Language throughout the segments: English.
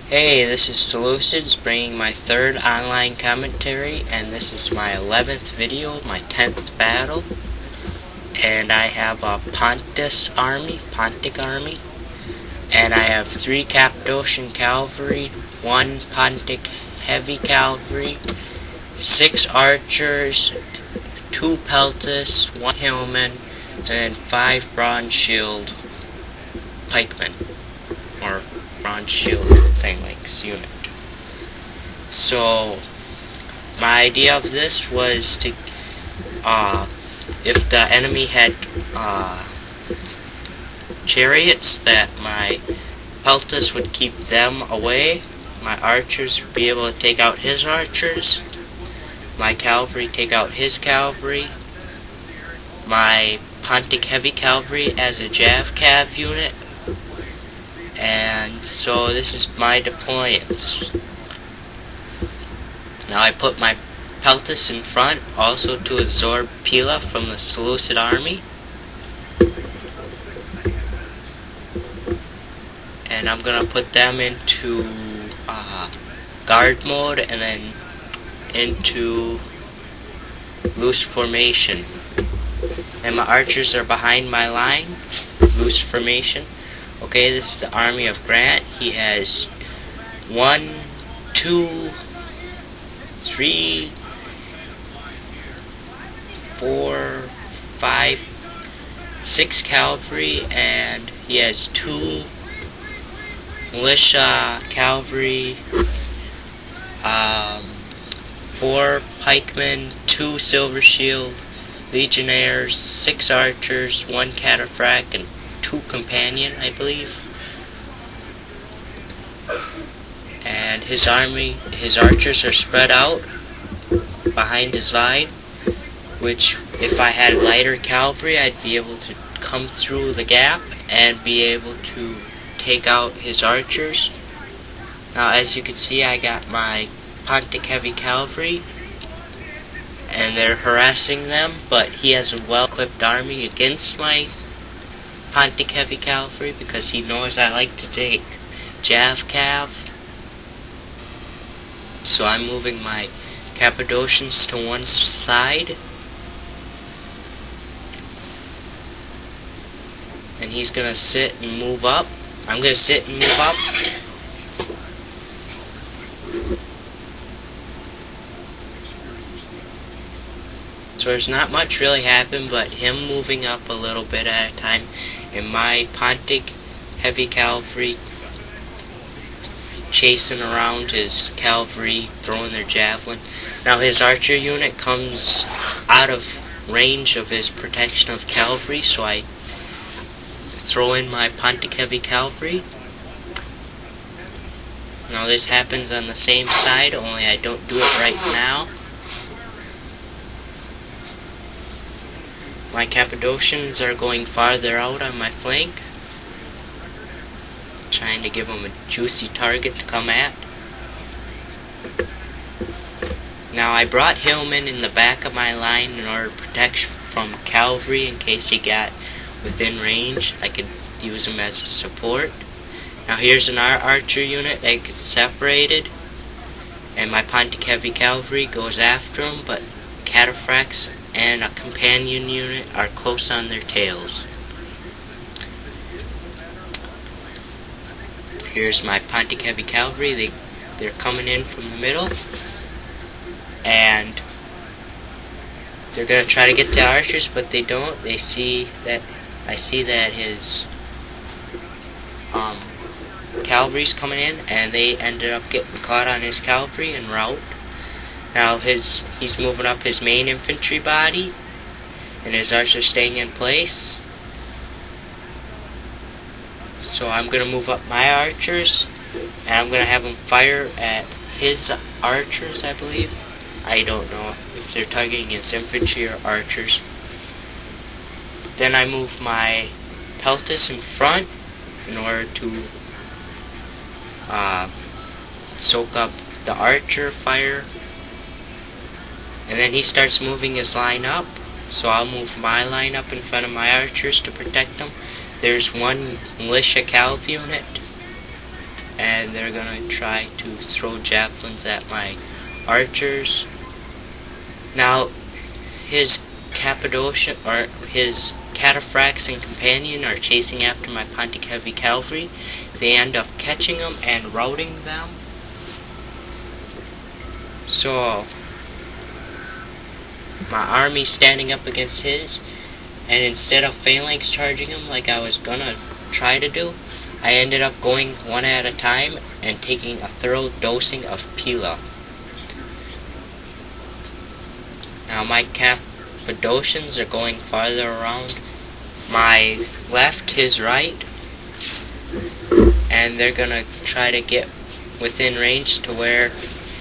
Hey, this is Seleucids bringing my third online commentary, and this is my 11th video, my 10th battle. And I have a Pontic army, and I have 3 Cappadocian cavalry, 1 Pontic heavy cavalry, 6 archers, 2 peltas, 1 hillman, and 5 bronze shield pikemen, or bronze shield phalanx unit. So my idea of this was to, if the enemy had chariots, that my peltas would keep them away, my archers would be able to take out his archers, my cavalry take out his cavalry, my Pontic heavy cavalry as a Jav Cav unit. And so this is my deployance. Now I put my peltas in front, also to absorb Pila from the Seleucid army. And I'm going to put them into guard mode and then into loose formation. And my archers are behind my line, loose formation. Okay, this is the army of Grant. He has 1, 2, 3, 4, 5, 6 cavalry, and he has 2 militia cavalry, 4 pikemen, 2 silver shield legionnaires, 6 archers, 1 cataphract, and 2 companion, I believe. And his archers are spread out behind his line, which if I had lighter cavalry, I'd be able to come through the gap and be able to take out his archers. Now, as you can see, I got my Pontic heavy cavalry, and they're harassing them, but he has a well-equipped army against my Pontic heavy cavalry because he knows I like to take Jav Cav. So I'm moving my Cappadocians to one side, and he's gonna sit and move up. I'm gonna sit and move up. So there's not much really happened but him moving up a little bit at a time, and my Pontic heavy cavalry chasing around his cavalry, throwing their javelin. Now his archer unit comes out of range of his protection of cavalry, so I throw in my Pontic heavy cavalry. Now this happens on the same side, only I don't do it right now. My Cappadocians are going farther out on my flank, trying to give them a juicy target to come at. Now I brought hillmen in the back of my line in order to protect from cavalry in case he got within range. I could use him as a support. Now here's an archer unit that gets separated, and my Pontic heavy cavalry goes after him, but cataphracts and a companion unit are close on their tails. Here's my Pontic heavy cavalry. They're coming in from the middle, and they're gonna try to get the archers, but they don't. I see that his cavalry's coming in, and they ended up getting caught on his cavalry en route. Now he's moving up his main infantry body, and his archers staying in place. So I'm going to move up my archers, and I'm going to have them fire at his archers, I believe. I don't know if they're targeting his infantry or archers. Then I move my peltas in front in order to soak up the archer fire. And then he starts moving his line up, so I'll move my line up in front of my archers to protect them. There's 1 militia cav unit, and they're gonna try to throw javelins at my archers. Now, his Cappadocian, or his cataphracts and companion are chasing after my Pontic heavy cavalry. They end up catching them and routing them. So, my army's standing up against his, and instead of phalanx charging him like I was gonna try to do, I ended up going one at a time and taking a thorough dosing of Pila. Now my Cappadocians are going farther around my left, his right, and they're gonna try to get within range to where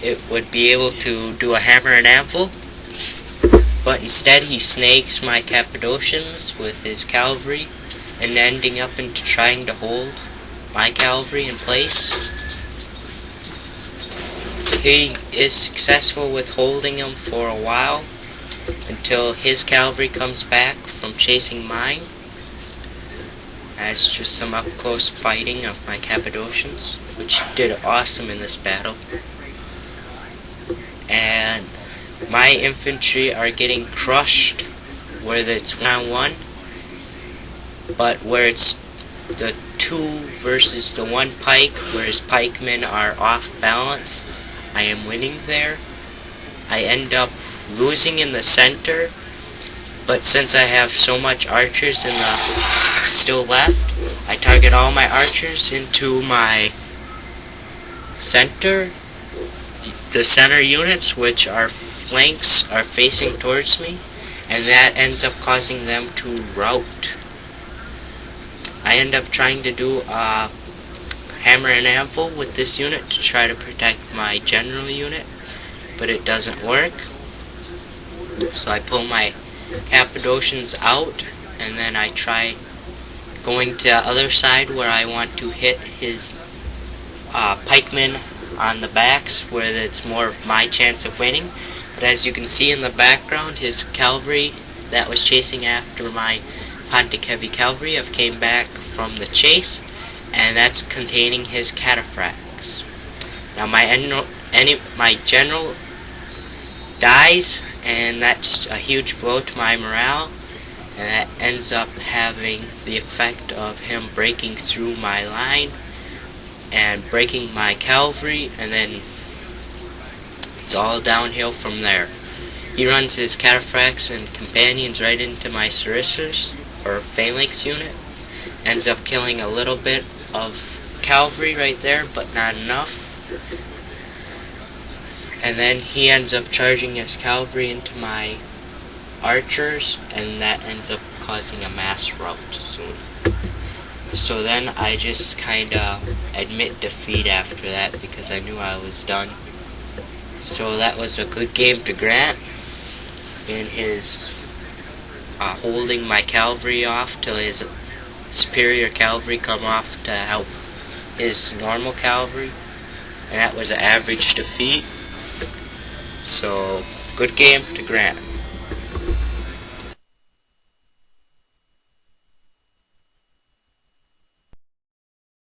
it would be able to do a hammer and anvil, but instead he snags my Cappadocians with his cavalry and ending up into trying to hold my cavalry in place. He is successful with holding them for a while until his cavalry comes back from chasing mine. That's just some up close fighting of my Cappadocians, which did awesome in this battle. And my infantry are getting crushed where it's 1-on-1, but where it's the 2 versus the 1 pike, where his pikemen are off balance, I am winning there. I end up losing in the center, but since I have so much archers in the still left, I target all my archers into my center. The center units, which are flanks, are facing towards me, and that ends up causing them to rout. I end up trying to do a hammer and anvil with this unit to try to protect my general unit, but it doesn't work. So I pull my Cappadocians out, and then I try going to the other side where I want to hit his pikemen on the backs, where it's more of my chance of winning. But as you can see in the background, his cavalry that was chasing after my Pontic heavy cavalry have came back from the chase, and that's containing his cataphracts. Now my general dies, and that's a huge blow to my morale, and that ends up having the effect of him breaking through my line and breaking my cavalry, and then it's all downhill from there. He runs his cataphracts and companions right into my sarissers, or phalanx unit, ends up killing a little bit of cavalry right there, but not enough. And then he ends up charging his cavalry into my archers, and that ends up causing a mass rout soon. So then I just kinda admit defeat after that, because I knew I was done. So that was a good game to Grant in his holding my cavalry off till his superior cavalry come off to help his normal cavalry, and that was an average defeat. So good game to Grant.